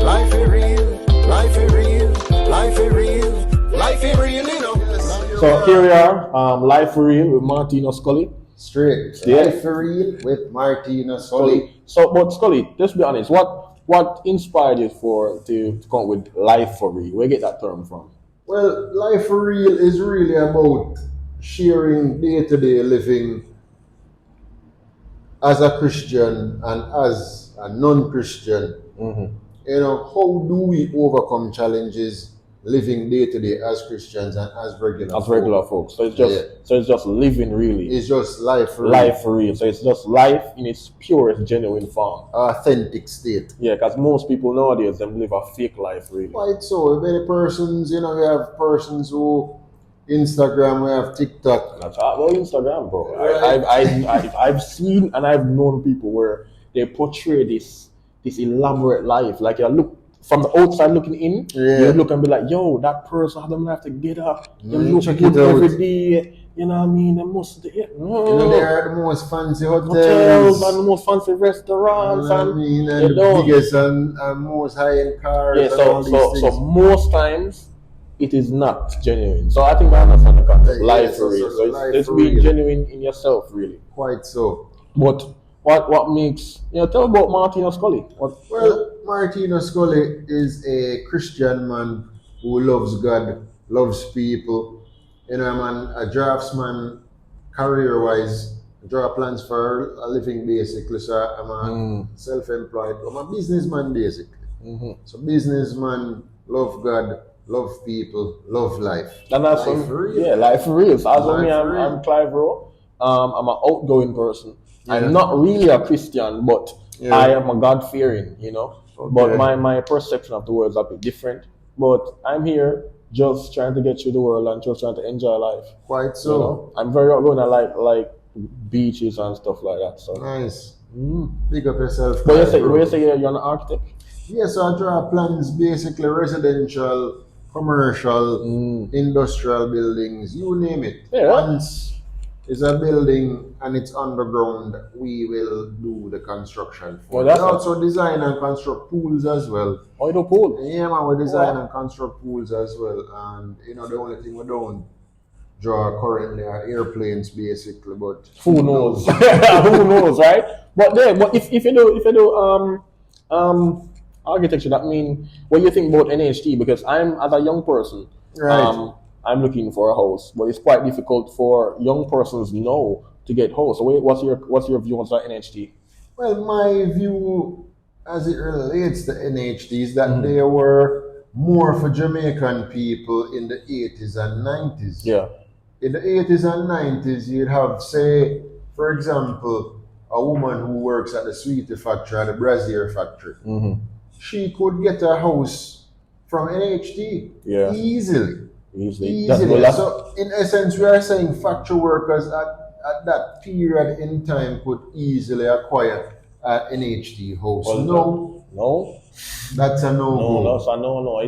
Life is real, life is real, life is real, life is real, you know. So here we are, Life for Real with Martino Scully. Straight. Yeah. Life for Real with Martino Scully. So, but Scully, let's be honest. What inspired you to come up with Life for Real? Where you get that term from? Well, Life for Real is really about sharing day-to-day living as a Christian and as a non-Christian. Mm-hmm. You know, how do we overcome challenges living day-to-day as Christians and as regular folks? So it's just living really. It's just life for real. Life for real. So it's just life in its purest, genuine form. Authentic state. Yeah, because most people nowadays them live a fake life really. Quite so. Many persons, you know, we have persons who Instagram, we have TikTok. That's well, Instagram, bro. Right. I've seen and I've known people where they portray this elaborate life. Like you look from the outside looking in, you look and be like, yo, that person, them have to get up. They look good every day. You know what I mean? They must, you know, they are the most fancy hotels and the most fancy restaurants. You know what I mean? And the biggest and most high-end cars. Yeah, and all these things. So most times it is not genuine. So I think I understand the concept. Life for real. So it's being genuine in yourself, really. Quite so. But what makes, tell about Martino Scully. Well, Martino Scully is a Christian man who loves God, loves people. You know, I'm a draftsman, career-wise. I draw plans for a living, basically. So I'm a self-employed. I'm a businessman, basically. Mm-hmm. So businessman, love God, love people, love life. And that's life for real. Yeah, life for real. So as for me, Life for I'm Clive Rowe. I'm an outgoing person. Yeah. I'm not really a Christian, but I am a God-fearing, Okay. But my perception of the world is a bit different. But I'm here just trying to get through the world and just trying to enjoy life. Quite so. I'm very outgoing. I like beaches and stuff like that. So nice. Big up yourself. But you say you're an architect? Yes, so I draw plans, basically residential, commercial, industrial buildings, you name it. Yeah. Once it's a building and it's underground, we will do the construction for it. We also design and construct pools as well. Oh, you do pool? Yeah, man, we design and construct pools as well. And, the only thing we don't draw currently are airplanes, basically. But who knows? Who knows, right? But if you do architecture, that means what you think about NHT? Because as a young person, right. I'm looking for a house, but it's quite difficult for young persons now to get house. So what's your view on NHT? Well, my view as it relates to NHT is that they were more for Jamaican people in the 80s and 90s. Yeah. In the 80s and 90s, you'd have, say, for example, a woman who works at the sweetie factory, at the brassiere factory. Mm-hmm. She could get a house from NHT easily. So, in essence, we are saying factory workers at that period in time could easily acquire an NHT house. No. That's a no. No, that's a no.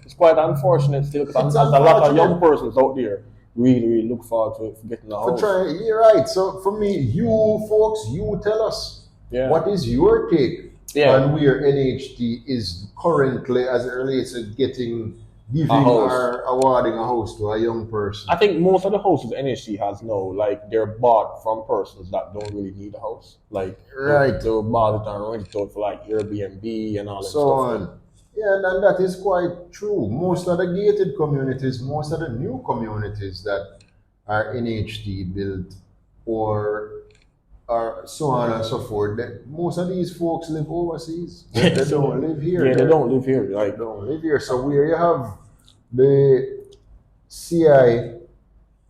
It's quite unfortunate still, because a lot of young persons out there really look forward to getting a house. You're right. So for me, you folks, you tell us what is your take on where NHT is currently as it relates to giving or awarding a house to a young person. I think most of the houses NHT has now, like, they're bought from persons that don't really need a house. Like, right. They bought it and rent it out for like Airbnb and all that so stuff. On. Yeah, and that is quite true. Most of the gated communities, most of the new communities that are NHT built or so on and so forth, most of these folks live overseas. They don't live here. Yeah, they don't live here. They don't live here. So where you have the CI,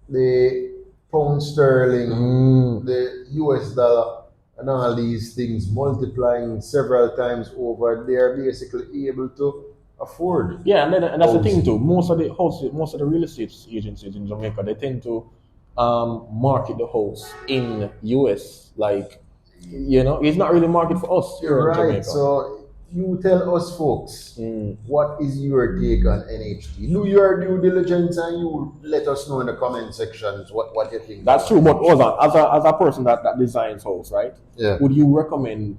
the pound sterling, the US dollar, and all these things multiplying several times over, they are basically able to afford. Yeah, and that's the thing too. Most of the real estate agencies in Jamaica, they tend to market the house in US. Like, it's not really market for us here in Jamaica. So you tell us folks, what is your take on NHT? Do your due diligence and you let us know in the comment sections what you think. That's true, but as a person that designs house, right? Yeah. Would you recommend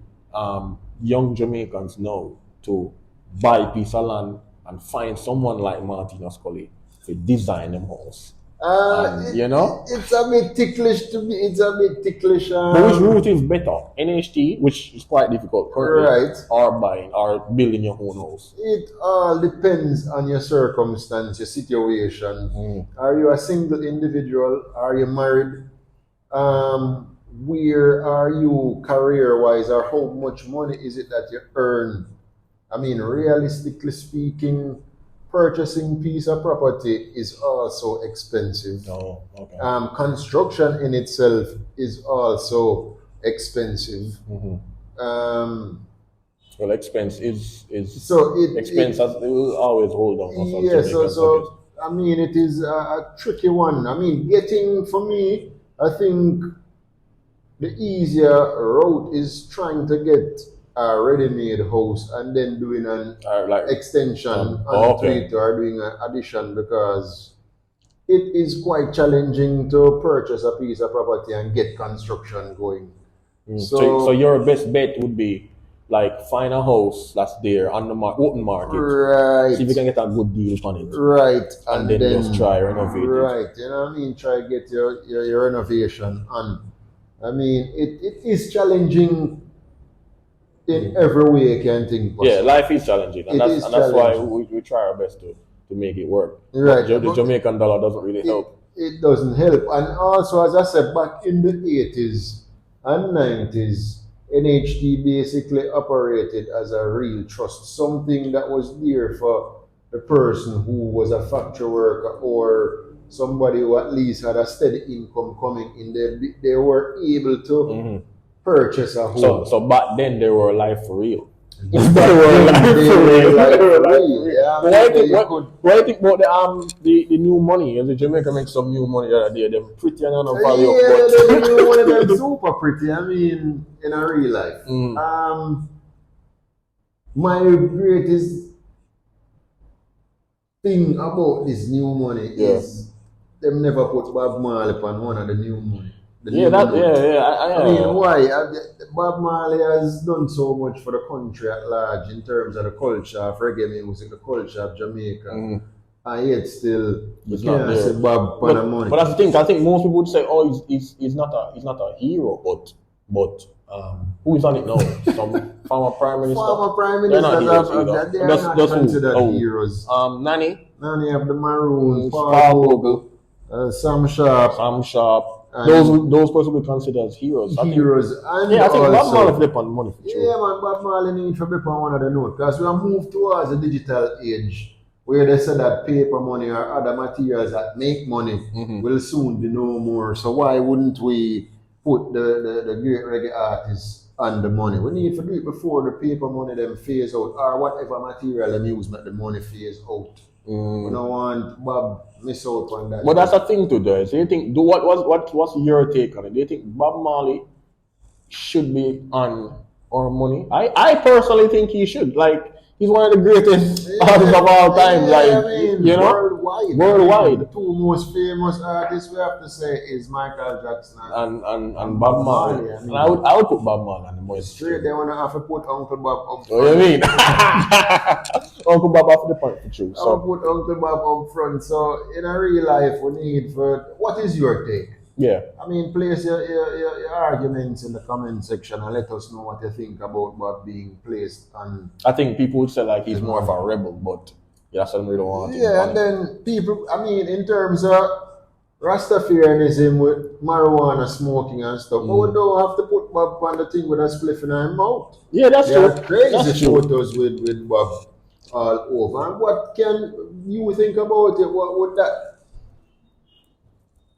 young Jamaicans now to buy a piece of land and find someone like Martino Scully to design them house. You know? It's a bit ticklish to me. It's a bit ticklish. But which route is better? NHT, which is quite difficult currently, Right. or buying, or building your own house. It all depends on your circumstance, your situation. Are you a single individual? Are you married? Where are you career-wise, or how much money is it that you earn? I mean, realistically speaking, purchasing piece of property is also expensive. Oh, okay. Construction in itself is also expensive. Well, expense is So expense it will always hold on for something. yeah, so I mean, it is a tricky one. I mean, for me, I think the easier route is trying to get a ready-made house and then doing an extension onto it, or doing an addition, because it is quite challenging to purchase a piece of property and get construction going. So your best bet would be like find a house that's there on the open market, right? See if you can get a good deal on it, right? And then just try renovate right? You know what I mean? Try get your renovation on. I mean, it is challenging in every way you can think possible. Yeah, life is challenging, and that's why we try our best to make it work. Right. The Jamaican dollar doesn't really help. It doesn't help. And also, as I said, back in the 80s and 90s, NHT basically operated as a real trust, something that was there for the person who was a factory worker or somebody who at least had a steady income coming in. They were able to purchase a home. So back then they were life for real. They were life for real. Yeah, what do you think about the new money? As the Jamaica makes some new money the other day, they're pretty and no value. Yeah, the new money, they're super pretty. I mean, in a real life. My greatest thing about this new money is them never put Bob Marley on one of the new money. I mean, why? Bob Marley has done so much for the country at large in terms of the culture of reggae music, the culture of Jamaica. And yet still, you can't say Bob on the money. But that's the thing. I think most people would say, "Oh, he's not a hero," but who is on it now? Some former prime minister. Former prime ministers, they are not considered heroes. Nanny of the Maroon, Paul Vogel, Sam Sharp. Those persons will be considered as heroes. And I think Bob Marley flip on money for sure. Yeah, man, Bob Marley need to flip on one of the notes, because we have moved towards a digital age where they say that paper money or other materials that make money will soon be no more. So why wouldn't we put the great reggae artists on the money? We need to do it before the paper money them phase out, or whatever material them use make the money phase out. We don't want Bob miss out on that. But that's a thing to do. So you think, what's your take on it? Do you think Bob Marley should be on our money? I personally think he should. Like, he's one of the greatest artists of all time. Worldwide. The two most famous artists we have to say is Michael Jackson and Bob Marley. I would put Bob Marley on the money. Straight, they want to have to put Uncle Bob up front. What do you mean? Uncle Bob off the point for true. So put Uncle Bob up front. So in a real life, we need for. What is your take? Yeah. I mean, place your arguments in the comment section and let us know what you think about Bob being placed on. I think people would say like he's more of a rebel, but that's what we don't want. Yeah, and then people, I mean, in terms of Rastafarianism with marijuana smoking and stuff, but we don't have to put Bob on the thing with a spliff in our mouth. Yeah, that's true. Crazy photos with Bob all over. And what can you think about it? What would that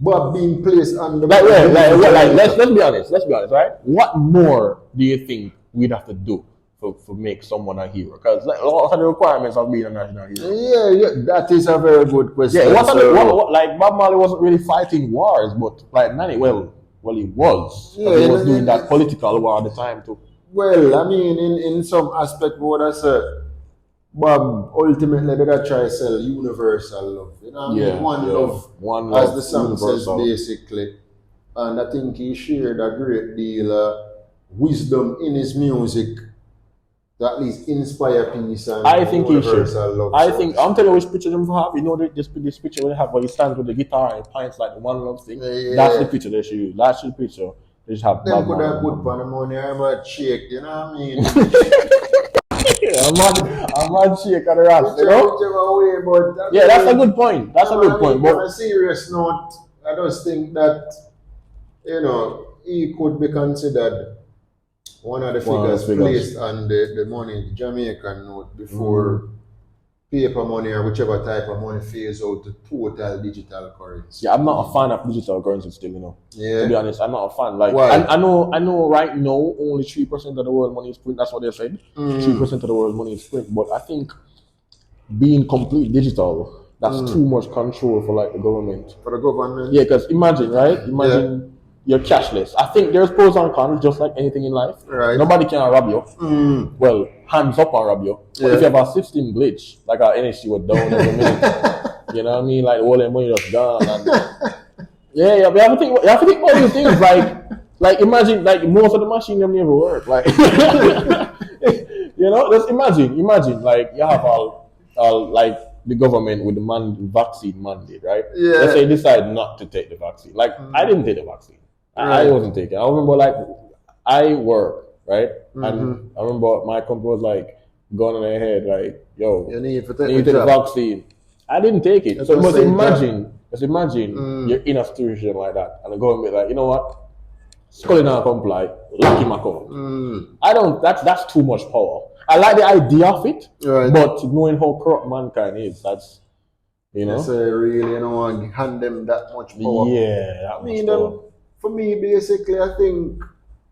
Bob being placed on the let's be honest, right? What more do you think we'd have to do for make someone a hero? Because what are the requirements of being a national hero? Yeah, that is a very good question. Yeah, like Bob Marley wasn't really fighting wars, but like Nanny, well he was. He was doing that political war at the time too. Well, I mean, in some aspect, what I said, Bob ultimately did try to sell universal love. You know, one love, as the song universal says basically. And I think he shared a great deal of wisdom in his music to at least inspire peace and I think he should. universal love. I think I'm telling you which picture them have. You know this picture where they have where he stands with the guitar and pints like the one love thing. Yeah. That's the picture they should use. That's the picture. They just have Them Bob could have Marley. put on the money, I'm a shake, you know what I mean? I'm on shake on the rats, you know? Whichever way, but Yeah, that's a good point. That's a good point. But But on a serious note, I just think that, you know, he could be considered one of the figures placed on the money, the Jamaican note, before paper money or whichever type of money phase out to total digital currency. yeah, I'm not a fan of digital currency still, you know. Yeah. To be honest, I'm not a fan. Like Why? I know right now only 3% of the world money is print. That's what they said. 3% of the world money is print. But I think being complete digital, that's too much control for like the government. For the government? Yeah, because imagine, right? Imagine you're cashless. I think there's pros and cons, just like anything in life. Right. Nobody can rob you. Well, hands up and rob you. But if you have a system glitch, like our NHT was down every minute, you know what I mean? Like all the money just gone. And yeah, you have to think about these things. Like imagine, like most of the machine them never work. Like you know, just imagine, like you have all like the government with the vaccine mandate, right? Yeah. Let's say you decide not to take the vaccine. Like I didn't take the vaccine. I wasn't taking. I remember like I work, right? And I remember my company was like going on their head, like, yo, You need to take the vaccine. I didn't take it. So just imagine you're in a situation like that and the government like, you know what? Scully not comply, lock him account. I don't that's too much power. I like the idea of it, but knowing how corrupt mankind is, that's you know. So really, you know, hand them that much power. Yeah, I mean, for me, basically, I think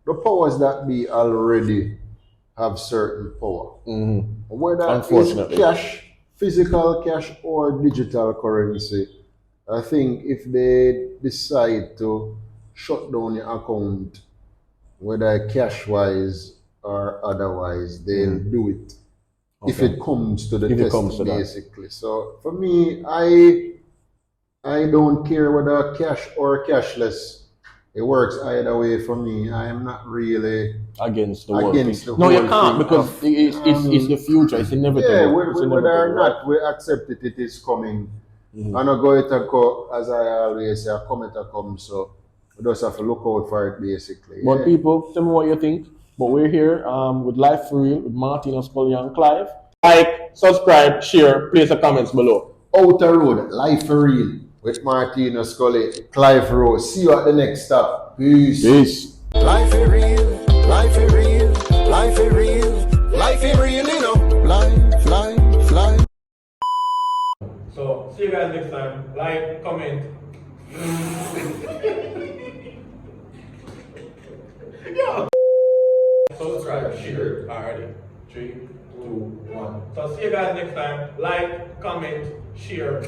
the powers that be already have certain power. Whether it's cash, physical cash, or digital currency, I think if they decide to shut down your account, whether cash-wise or otherwise, they'll do it. Okay. If it comes to the test, basically. So for me, I don't care whether cash or cashless. It works either way for me. I am not really against the whole thing. No, you can't because it's the future. It's inevitable. Yeah, whether or not we accept it, it is coming. And I go it and go, as I always say, come it and come. So we just have to look out for it, basically. But people, tell me what you think. But we're here with Life for Real with Martino Scully and Clive. Like, subscribe, share, place the comments below. Outer Road, Life for Real with Martino Scully, Clive Rowe. See you at the next stop. Peace. Peace. Life is real, life is real, life is real, life is real, you know. Life. So, see you guys next time. Like, comment. Yeah. Subscribe, share. Alrighty. 3, 2, 1. So see you guys next time. Like, comment, share.